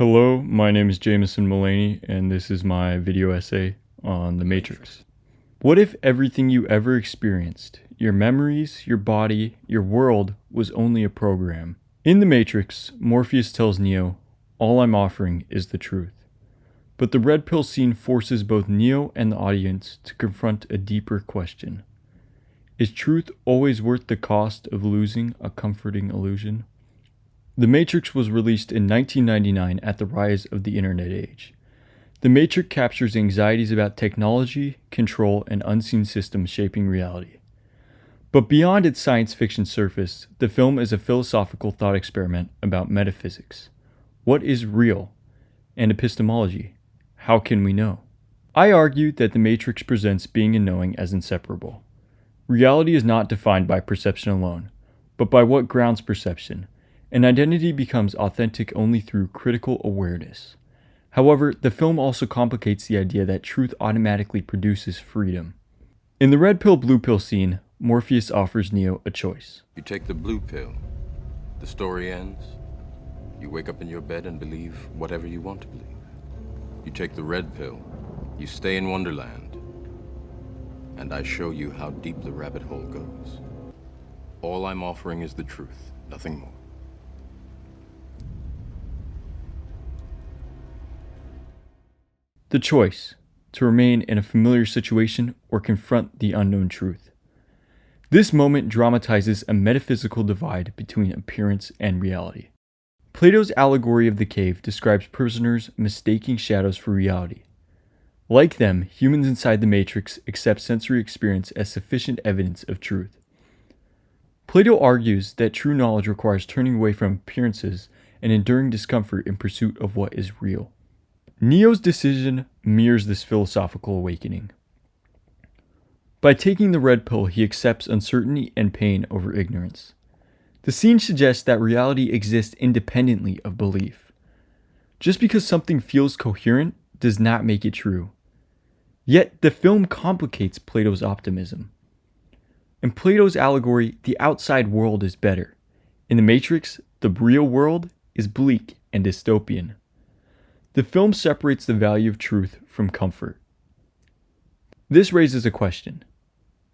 Hello, my name is Jameson Mullaney, and this is my video essay on The Matrix. What if everything you ever experienced, your memories, your body, your world, was only a program? In The Matrix, Morpheus tells Neo, "All I'm offering is the truth." But the red pill scene forces both Neo and the audience to confront a deeper question. Is truth always worth the cost of losing a comforting illusion? The Matrix was released in 1999 at the rise of the internet age. The Matrix captures anxieties about technology, control, and unseen systems shaping reality. But beyond its science fiction surface, the film is a philosophical thought experiment about metaphysics. What is real? And epistemology. How can we know? I argue that The Matrix presents being and knowing as inseparable. Reality is not defined by perception alone, but by what grounds perception. An identity becomes authentic only through critical awareness. However, the film also complicates the idea that truth automatically produces freedom. In the red pill blue pill scene, Morpheus offers Neo a choice. You take the blue pill, the story ends. You wake up in your bed and believe whatever you want to believe. You take the red pill, you stay in Wonderland, and I show you how deep the rabbit hole goes. All I'm offering is the truth, nothing more. The choice, to remain in a familiar situation or confront the unknown truth. This moment dramatizes a metaphysical divide between appearance and reality. Plato's allegory of the cave describes prisoners mistaking shadows for reality. Like them, humans inside the Matrix accept sensory experience as sufficient evidence of truth. Plato argues that true knowledge requires turning away from appearances and enduring discomfort in pursuit of what is real. Neo's decision mirrors this philosophical awakening. By taking the red pill, he accepts uncertainty and pain over ignorance. The scene suggests that reality exists independently of belief. Just because something feels coherent does not make it true. Yet the film complicates Plato's optimism. In Plato's allegory, the outside world is better. In The Matrix, the real world is bleak and dystopian. The film separates the value of truth from comfort. This raises a question.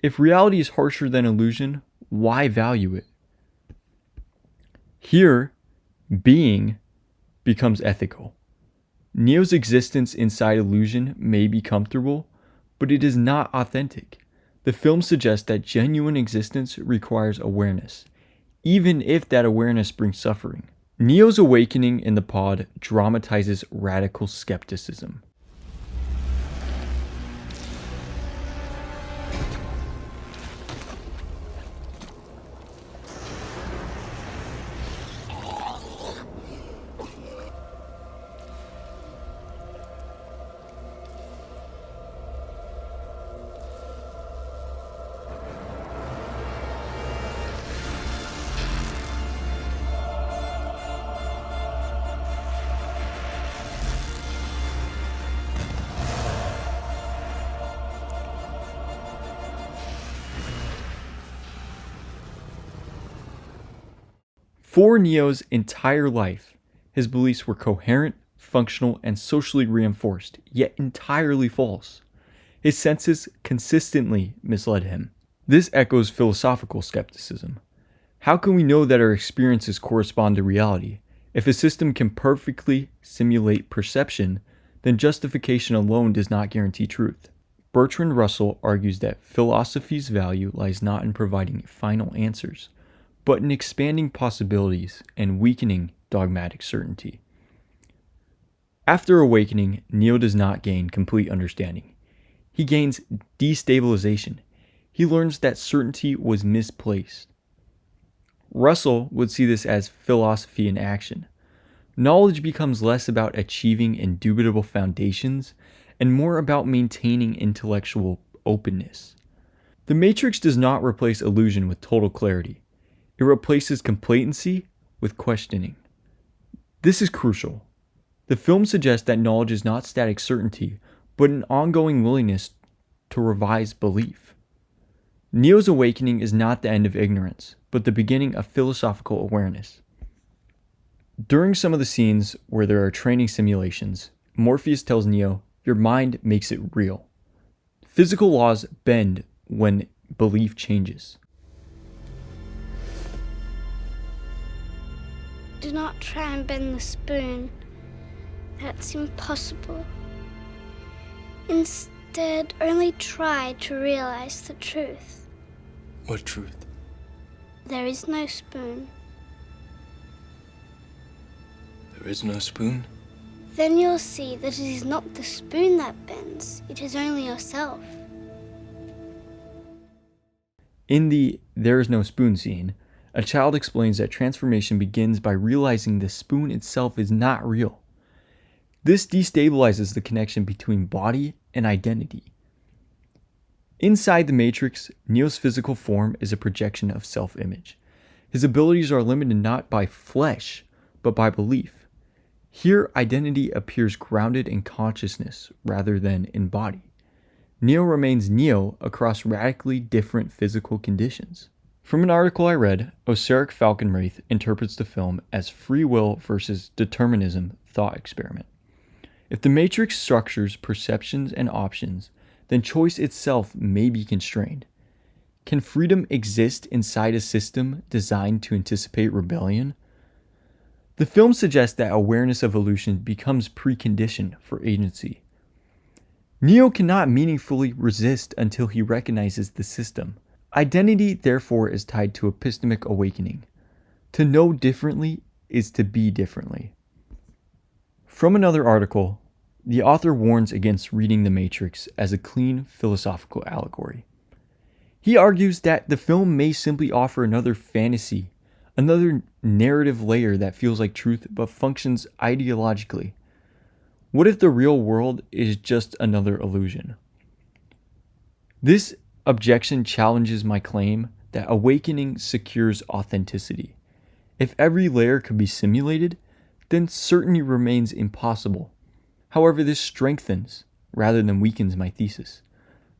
If reality is harsher than illusion, why value it? Here, being becomes ethical. Neo's existence inside illusion may be comfortable, but it is not authentic. The film suggests that genuine existence requires awareness, even if that awareness brings suffering. Neo's awakening in the pod dramatizes radical skepticism. For Neo's entire life, his beliefs were coherent, functional, and socially reinforced, yet entirely false. His senses consistently misled him. This echoes philosophical skepticism. How can we know that our experiences correspond to reality? If a system can perfectly simulate perception, then justification alone does not guarantee truth. Bertrand Russell argues that philosophy's value lies not in providing final answers, but in expanding possibilities and weakening dogmatic certainty. After awakening, Neo does not gain complete understanding. He gains destabilization. He learns that certainty was misplaced. Russell would see this as philosophy in action. Knowledge becomes less about achieving indubitable foundations and more about maintaining intellectual openness. The Matrix does not replace illusion with total clarity. It replaces complacency with questioning. This is crucial. The film suggests that knowledge is not static certainty, but an ongoing willingness to revise belief. Neo's awakening is not the end of ignorance, but the beginning of philosophical awareness. During some of the scenes where there are training simulations, Morpheus tells Neo, "Your mind makes it real." Physical laws bend when belief changes. Do not try and bend the spoon. That's impossible. Instead, only try to realize the truth. What truth? There is no spoon. There is no spoon? Then you'll see that it is not the spoon that bends, it is only yourself. In the "there is no spoon" scene, a child explains that transformation begins by realizing the spoon itself is not real. This destabilizes the connection between body and identity. Inside the Matrix, Neo's physical form is a projection of self-image. His abilities are limited not by flesh, but by belief. Here, identity appears grounded in consciousness rather than in body. Neo remains Neo across radically different physical conditions. From an article I read, Oseric Falconwraith interprets the film as free will versus determinism thought experiment. If the Matrix structures perceptions and options, then choice itself may be constrained. Can freedom exist inside a system designed to anticipate rebellion? The film suggests that awareness of illusion becomes preconditioned for agency. Neo cannot meaningfully resist until he recognizes the system. Identity, therefore, is tied to epistemic awakening. To know differently is to be differently. From another article, the author warns against reading The Matrix as a clean philosophical allegory. He argues that the film may simply offer another fantasy, another narrative layer that feels like truth but functions ideologically. What if the real world is just another illusion? This objection challenges my claim that awakening secures authenticity. If every layer could be simulated, then certainty remains impossible. However, this strengthens rather than weakens my thesis.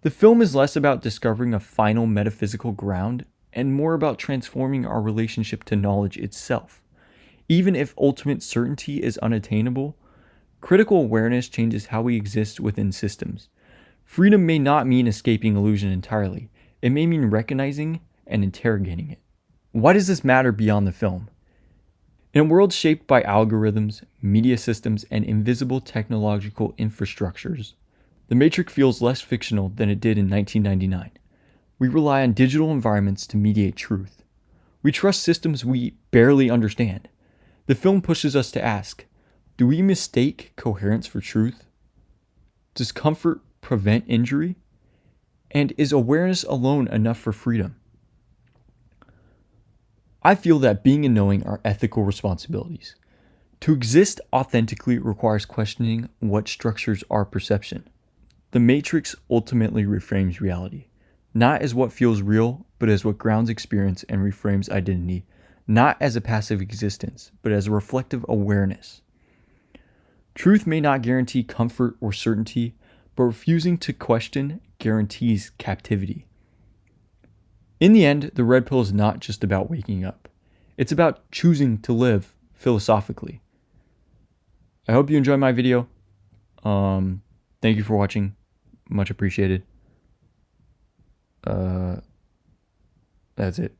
The film is less about discovering a final metaphysical ground and more about transforming our relationship to knowledge itself. Even if ultimate certainty is unattainable, critical awareness changes how we exist within systems. Freedom may not mean escaping illusion entirely. It may mean recognizing and interrogating it. Why does this matter beyond the film? In a world shaped by algorithms, media systems, and invisible technological infrastructures, The Matrix feels less fictional than it did in 1999. We rely on digital environments to mediate truth. We trust systems we barely understand. The film pushes us to ask, do we mistake coherence for truth? Does comfort prevent injury? And is awareness alone enough for freedom? I feel that being and knowing are ethical responsibilities. To exist authentically requires questioning what structures our perception. The Matrix ultimately reframes reality, not as what feels real, but as what grounds experience and reframes identity, not as a passive existence, but as a reflective awareness. Truth may not guarantee comfort or certainty, but refusing to question guarantees captivity. In the end, the red pill is not just about waking up. It's about choosing to live philosophically. I hope you enjoyed my video. Thank you for watching. Much appreciated. That's it.